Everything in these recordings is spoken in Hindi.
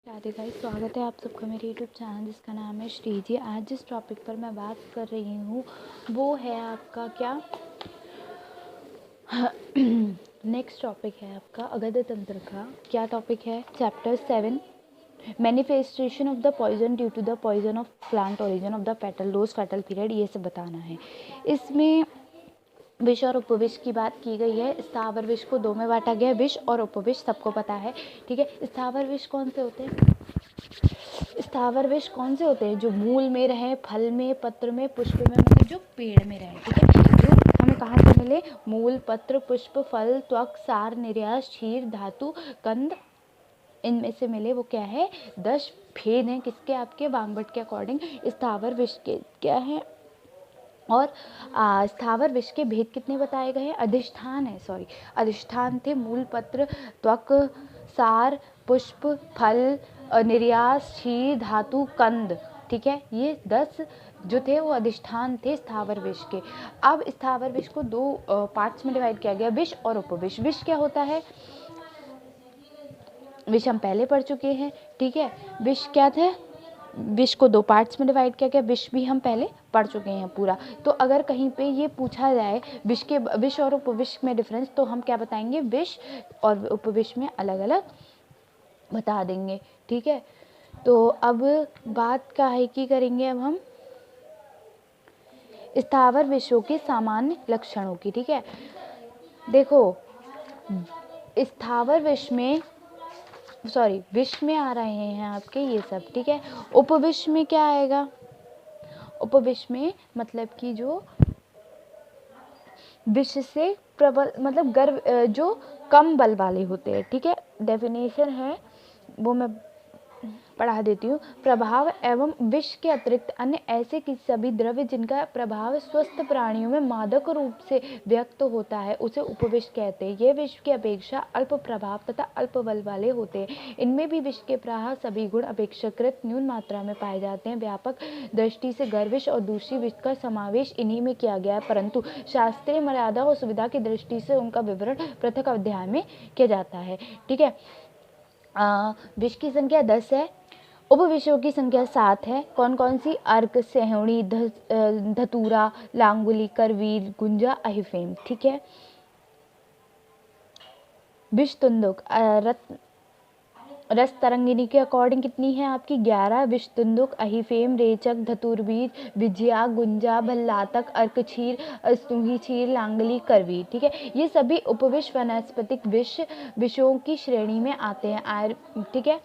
राधे गाइस, स्वागत है आप सबका मेरे यूट्यूब चैनल जिसका नाम है श्रीजी। आज जिस टॉपिक पर मैं बात कर रही हूँ वो है आपका क्या नेक्स्ट टॉपिक है आपका अगध तंत्र का। क्या टॉपिक है? Chapter 7, manifestation of the poison due to the poison of plant origin of the fatal dose fatal period, ये सब बताना है। इसमें विष और उपविष की बात की गई है। स्थावर विष को दो में बांटा गया है, विष और उपविष, सबको पता है। ठीक है, स्थावर विष कौन से होते हैं? स्थावर विष कौन से होते हैं? जो मूल में रहे, फल में, पत्र में, पुष्प में, मतलब जो पेड़ में रहे। ठीक है, जो हमें कहाँ से मिले? मूल, पत्र, पुष्प, फल, त्वक, सार, निर्यास, क्षीर, धातु, कंद, इनमें से मिले। वो क्या है? 10 भेद हैं। किसके? आपके वामबट के अकॉर्डिंग स्थावर विष के क्या है? और स्थावर विष के भेद कितने बताए गए हैं? अधिष्ठान है, अधिष्ठान थे मूल, पत्र, त्वक, सार, पुष्प, फल, निर्यास, क्षीर, धातु, कंद। ठीक है, ये 10 जो थे वो अधिष्ठान थे स्थावर विष के। अब स्थावर विष को दो पार्ट्स में डिवाइड किया गया, विष और उपविष। विष क्या होता है? विष हम पहले पढ़ चुके हैं। ठीक है, विष क्या थे? विष को दो पार्ट्स में डिवाइड किया गया। विष भी हम पहले पढ़ चुके हैं पूरा। तो अगर कहीं पे ये पूछा जाए विष और उपविष में डिफरेंस, तो हम क्या बताएंगे? विष और उपविष में अलग अलग बता देंगे। ठीक है, तो अब बात काहे की करेंगे अब हम? स्थावर विषयों के सामान्य लक्षणों की। ठीक है, देखो स्थावर विष में विष में आ रहे हैं आपके ये सब। ठीक है, उपविष में क्या आएगा? उपविष में मतलब कि जो विष से प्रबल, मतलब गर्व, जो कम बल वाले होते हैं। ठीक है, डेफिनेशन है वो मैं पढ़ा देती हूँ। प्रभाव एवं विष के अतिरिक्त अन्य ऐसे कि सभी द्रव्य जिनका प्रभाव स्वस्थ प्राणियों में मादक रूप से व्यक्त होता है उसे उपविष कहते हैं। ये विष की अपेक्षा अल्प प्रभाव तथा अल्प बल वाले होते हैं। इनमें भी विष के प्राय सभी गुण अपेक्षाकृत न्यून मात्रा में पाए जाते हैं। व्यापक दृष्टि से गर्विष और दूसरी विष का समावेश इन्हीं में किया गया है, परंतु शास्त्रीय मर्यादा और सुविधा की दृष्टि से उनका विवरण पृथक अध्याय में किया जाता है। ठीक है, विष की संख्या 10 है, उपविषयों की संख्या 7 है। कौन कौन सी? अर्क, सेहणी, धतूरा, लांगुली, करवीर, गुंजा, अहिफेम। ठीक है, विष तुंदुक रस तरंगिनी के अकॉर्डिंग कितनी है आपकी? 11। विष तुंदुक, अहिफेम, रेचक, धतुरवीर, विजया, गुंजा, भल्लातक, अर्क क्षीर, स्तूही क्षीर, लांगली, करवीर। ठीक है, ये सभी उपविष वनस्पतिक विषयों की श्रेणी में आते हैं। ठीक है,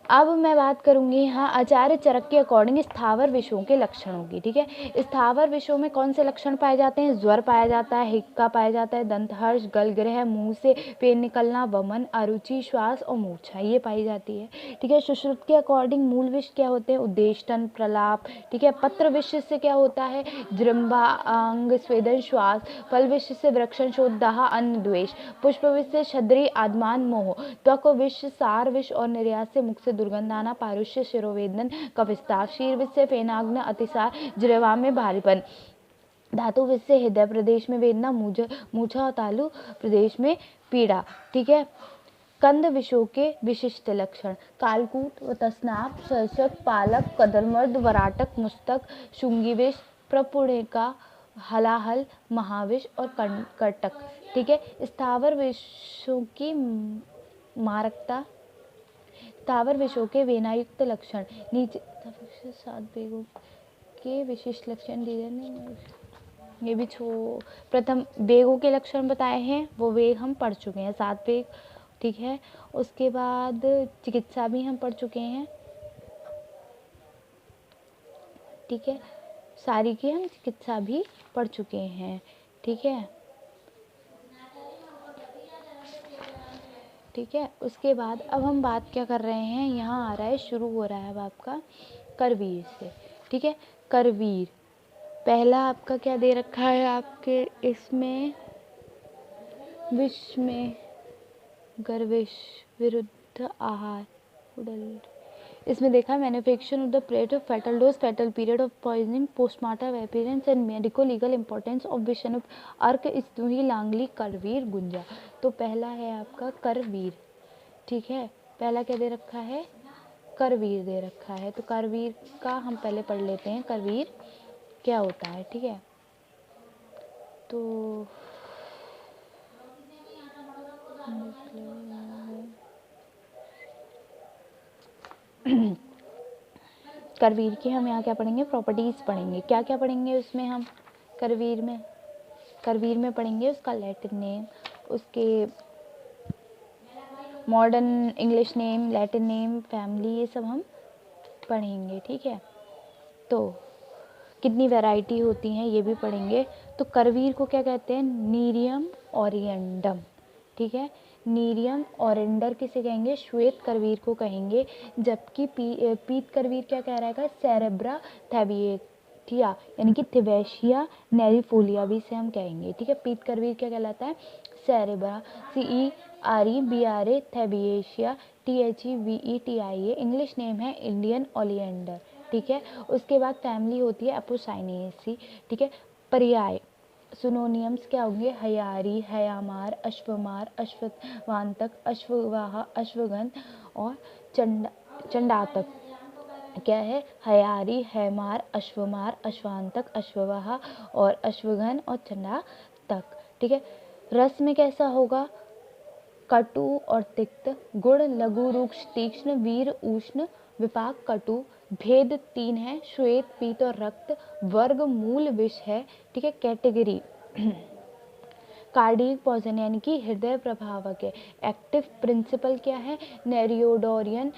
अब मैं बात करूंगी यहाँ आचार्य चरक के अकॉर्डिंग स्थावर विषयों के लक्षणों की। ठीक है, स्थावर विषयों में कौन से लक्षण पाए जाते हैं? ज्वर पाया जाता है, हिक्का पाया जाता है, दंतहर्ष, गलग्रह, मुंह से पेन निकलना, वमन, अरुचि, श्वास और मूर्छा, ये पाई जाती है। ठीक है, सुश्रुत के अकॉर्डिंग मूल विष क्या होते हैं? उद्देष्टन, प्रलाप। ठीक है, पत्र विष से क्या होता है? जृंभा, अंग स्वेदन, श्वास। फल विष से वृक्षण, शोथ, दाह, अन्न, द्वेष। पुष्प विष से छद्री, आदमान, मोह। त्वक विष, सार विष और निर्यास से मुख से दुर्गंधाना, पारुष्य, शिरोवेदन, कफस्ताव। शीर विष से फेनाग्न, अतिसार, जिह्वा में भारीपन। धातु विष से हृदय प्रदेश में वेदना, मूछा और तालु प्रदेश में पीड़ा। ठीक है, कंद विषयों के विशिष्ट लक्षण: कालकूट व तसनाप, सर्षक, पालक, कदरमर्द, वराटक, मुस्तक, शुंगी विष, प्रपुणिका, हलाहल, महाविष और कर्टक। ठीक है, स्थावर विषयों की मारकता, स्थावर विषयों के वेनायुक्त लक्षण नीचे 7 वेगों के विशिष्ट लक्षण दिए हैं। ये भी प्रथम वेगों के लक्षण बताए हैं, वो वेग हम पढ़ चुके हैं, 7 वेग। ठीक है, उसके बाद चिकित्सा भी हम पढ़ चुके हैं। ठीक है, सारी की हम चिकित्सा भी पढ़ चुके हैं। ठीक है, ठीक है, उसके बाद अब हम बात क्या कर रहे हैं? यहाँ आ रहा है, शुरू हो रहा है अब आपका करवीर से। ठीक है, करवीर पहला आपका क्या दे रखा है आपके इसमें? विष में गर्विष, विरुद्ध आहार, उडल। इसमें देखा manufacture of the plate of fatal dose fatal period of poisoning, postmortem appearance and medico legal importance of विष एंड अर्क, स्तूही, लांगली, करवीर, गुंजा। तो पहला है आपका करवीर। ठीक है, पहला क्या दे रखा है? करवीर दे रखा है। तो करवीर का हम पहले पढ़ लेते हैं, करवीर क्या होता है। ठीक है, तो करवीर की हम यहाँ क्या पढ़ेंगे, प्रॉपर्टीज़ पढ़ेंगे। क्या क्या पढ़ेंगे उसमें हम करवीर में पढ़ेंगे उसका लैटिन नेम, उसके modern English name, Latin name, family, ये सब हम पढ़ेंगे। ठीक है, तो कितनी वैरायटी होती हैं ये भी पढ़ेंगे। तो करवीर को क्या कहते हैं, नीरियम ओरिएंडम। ठीक है, नीरियम ओरेंडर किसे कहेंगे, श्वेत करवीर को कहेंगे। जबकि पीत करवीर क्या कह रहा है, सेरेब्रा थैबिएटिया यानी कि थिबेशिया नेरिफोलिया भी से हम कहेंगे। ठीक है, पीत करवीर क्या कहलाता है, सेरेब्रा, CEREBRA थैबिएशिया THEVETIA, इंग्लिश नेम है इंडियन ओलिएंडर। ठीक है, उसके बाद फैमिली होती है एपोसाइनेसी। ठीक है, पर्याय सुनोनियम्स क्या होंगे, हयारी, हयामार, अश्वमार, अश्ववांतक, अश्ववाह, अश्वगन और चंडातक। क्या है, हयारी, हैमार, अश्वमार, अश्वांतक, अश्ववाह और अश्वगन और चंडातक। ठीक है, रस में कैसा होगा, कटु और तिक्त, गुण, लघु, रुक्ष, तीक्ष्ण, वीर, उष्ण, विपाक, कटु। भेद 3 है, श्वेत, पीत और रक्त। वर्ग मूल विष है। ठीक है, कैटेगरी कार्डियक पॉइजन यानी कि हृदय प्रभावक है। एक्टिव प्रिंसिपल क्या है, नेरियोडोरियन,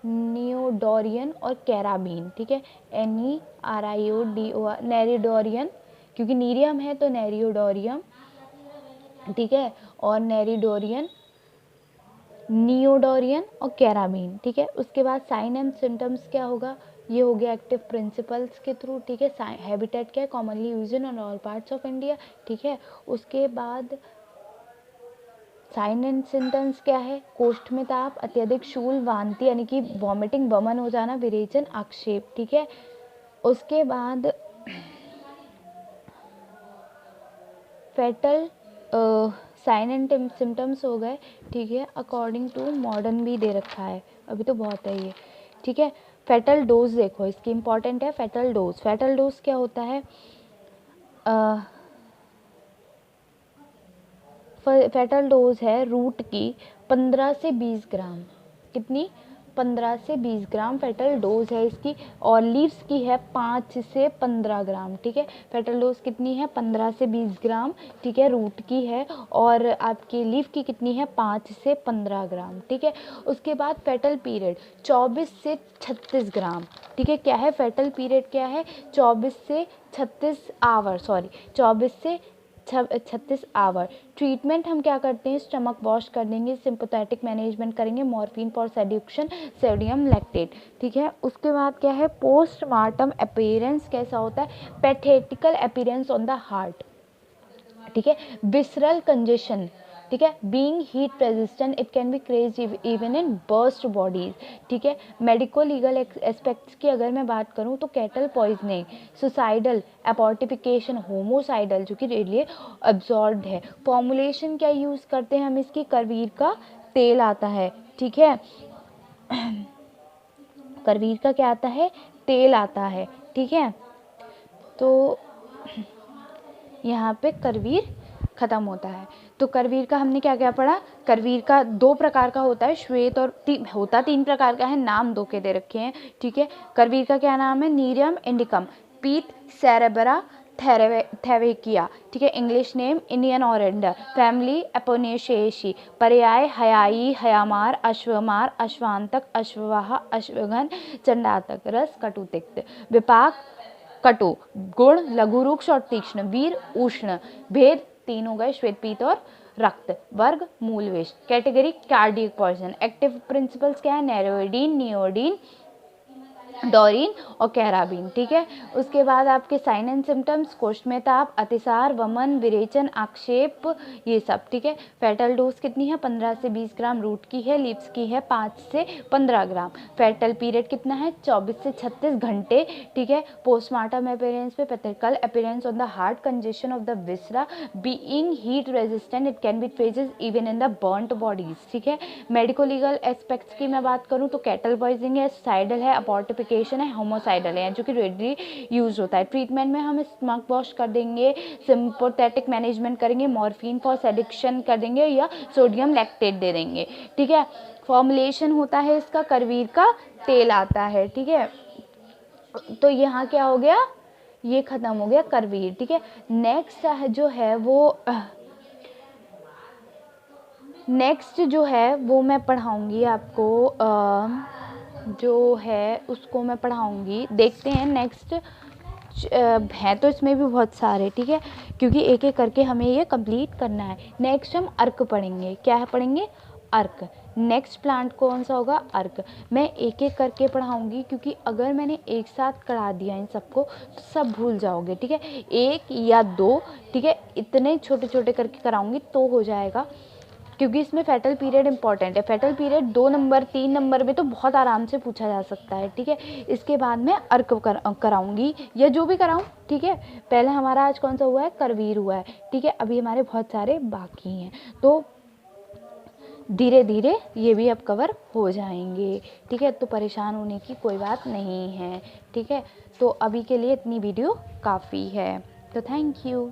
नियोडोरियन और कैराबीन। ठीक है, NERIODOR, नेरिडोरियन, क्योंकि नीरियम है तो नेरियोडोरियम। ठीक है, और नेरिडोरियन, नियोडोरियन और कैराबीन। ठीक है, उसके बाद साइन एंड सिम्टम्स क्या होगा, ये हो गया एक्टिव प्रिंसिपल्स के थ्रू। ठीक है, हैबिटेट क्या है, commonly use in all parts of India. ठीक है, उसके बाद साइन एंड सिम्टम्स क्या है, कोष्ठ में ताप, अत्यधिक शूल, वांति यानी कि वॉमिटिंग, वमन हो जाना, विरेचन, आक्षेप। ठीक है, उसके बाद फेटल साइन एंड सिम्टम्स हो गए। ठीक है, अकॉर्डिंग टू मॉडर्न भी दे रखा है, अभी तो बहुत है ये। ठीक है, फेटल डोज देखो इसकी इंपॉर्टेंट है, फेटल डोज। फेटल डोज क्या होता है, फेटल डोज है रूट की 15 से 20 ग्राम। कितनी, 15 से 20 ग्राम फेटल डोज है इसकी, और लीव्स की है 5 से 15 ग्राम। ठीक है, फेटल डोज कितनी है, 15 से 20 ग्राम। ठीक है, रूट की है, और आपकी लीफ की कितनी है, 5 से 15 ग्राम। ठीक है, उसके बाद फेटल पीरियड 24 से 36 ग्राम। ठीक है, क्या है फेटल पीरियड, क्या है 24 से 36 आवर, 24 से 36 आवर। ट्रीटमेंट हम क्या करते हैं, स्टमक वॉश कर देंगे, सिंपैथेटिक मैनेजमेंट करेंगे, मॉर्फिन फॉर सेड्यूक्शन, सोडियम लैक्टेट। ठीक है, उसके बाद क्या है, पोस्टमार्टम अपीयरेंस कैसा होता है, पैथेटिकल अपीयरेंस ऑन द हार्ट। ठीक है, विसरल कंजेशन। ठीक है, being heat resistant it can B craze even in burst bodies. ठीक है, मेडिको लीगल एस्पेक्ट्स की अगर मैं बात करूं तो कैटल पॉइजनिंग, सुसाइडल, एपोर्टिफिकेशन, होमोसाइडल जो कि रेडियली अब्जॉर्ब्ड है। फॉर्मुलेशन क्या यूज़ करते हैं हम इसकी, करवीर का तेल आता है। ठीक है, करवीर का क्या आता है, तेल आता है। ठीक है, तो यहाँ पे करवीर खत्म होता है। तो करवीर का हमने क्या क्या पढ़ा, करवीर का 2 प्रकार का होता है, श्वेत और होता 3 प्रकार का है, नाम 2 के दे रखे हैं। ठीक है, करवीर का क्या नाम है, नीरियम इंडिकम, पीत सेरेब्रा थैवेकिया। ठीक है, इंग्लिश नेम इंडियन ओरेंडर, फैमिली एपोनेशिएसी, पर्याय हयाई, हयामार, अश्वमार, अश्वांतक, अश्ववाह, अश्वगन, चंडातक। रस कटु तिक्त, विपाक कटु, गुण लघु, रुक्ष और तीक्ष्ण, वीर उष्ण। भेद 3 हो गए, श्वेत, पीत और रक्त। वर्ग मूल विष। Category cardiac poison. Active principles क्या है, नेरोइडीन, नियोडीन, डोरिन और कैराबीन, ठीक है। उसके बाद आपके साइन एंड सिम्टम्स, कोष्ठ में ताप, अतिसार, वमन, विरेचन, आक्षेप, ये सब, ठीक है। फेटल डोज कितनी है? 15 से 20 ग्राम रूट की है, लीव्स की है 5 से 15 ग्राम। फेटल पीरियड कितना है? 24 से 36 घंटे, ठीक है। पोस्टमार्टम अपीयरेंस पे pathological appearance on the heart, congestion of the viscera, being heat resistant, it can be phases even in the burnt bodies, ठीक है। मेडिको लीगल एस्पेक्ट्स की मैं बात करूँ तो कैटल पॉइजनिंग है, साइडल है, अबॉर्टिफिकेशन है, होमोसाइडल है, जो कि रेडली यूज होता है। ट्रीटमेंट में हम स्टमक वॉश कर देंगे, सिंपथेटिक मैनेजमेंट करेंगे, मॉर्फिन फॉर सेडिक्शन कर देंगे या सोडियम लैक्टेट दे देंगे, ठीक है। फॉर्मुलेशन होता है इसका, करवीर का तेल आता है, ठीक है। तो यहाँ क्या हो गया? ये खत्म हो गया करवीर, ठीक है। नेक्स्ट जो है वो मैं पढ़ाऊँगी आपको, जो है उसको मैं पढ़ाऊँगी। देखते हैं नेक्स्ट है तो इसमें भी बहुत सारे, ठीक है, क्योंकि एक एक करके हमें ये कंप्लीट करना है। नेक्स्ट हम अर्क पढ़ेंगे। क्या है पढ़ेंगे? अर्क। नेक्स्ट प्लांट कौन सा होगा? अर्क। मैं एक एक करके पढ़ाऊँगी, क्योंकि अगर मैंने एक साथ करा दिया इन सबको तो सब भूल जाओगे, ठीक है। एक या दो, ठीक है, इतने छोटे छोटे करके कराऊँगी तो हो जाएगा, क्योंकि इसमें फेटल पीरियड इंपॉर्टेंट है। फेटल पीरियड 2 नंबर 3 नंबर में तो बहुत आराम से पूछा जा सकता है, ठीक है। इसके बाद मैं अर्क कराऊंगी या जो भी कराऊं, ठीक है। पहले हमारा आज कौन सा हुआ है? करवीर हुआ है, ठीक है। अभी हमारे बहुत सारे बाकी हैं, तो धीरे धीरे ये भी अब कवर हो जाएंगे, ठीक है। तो परेशान होने की कोई बात नहीं है, ठीक है। तो अभी के लिए इतनी वीडियो काफ़ी है, तो थैंक यू।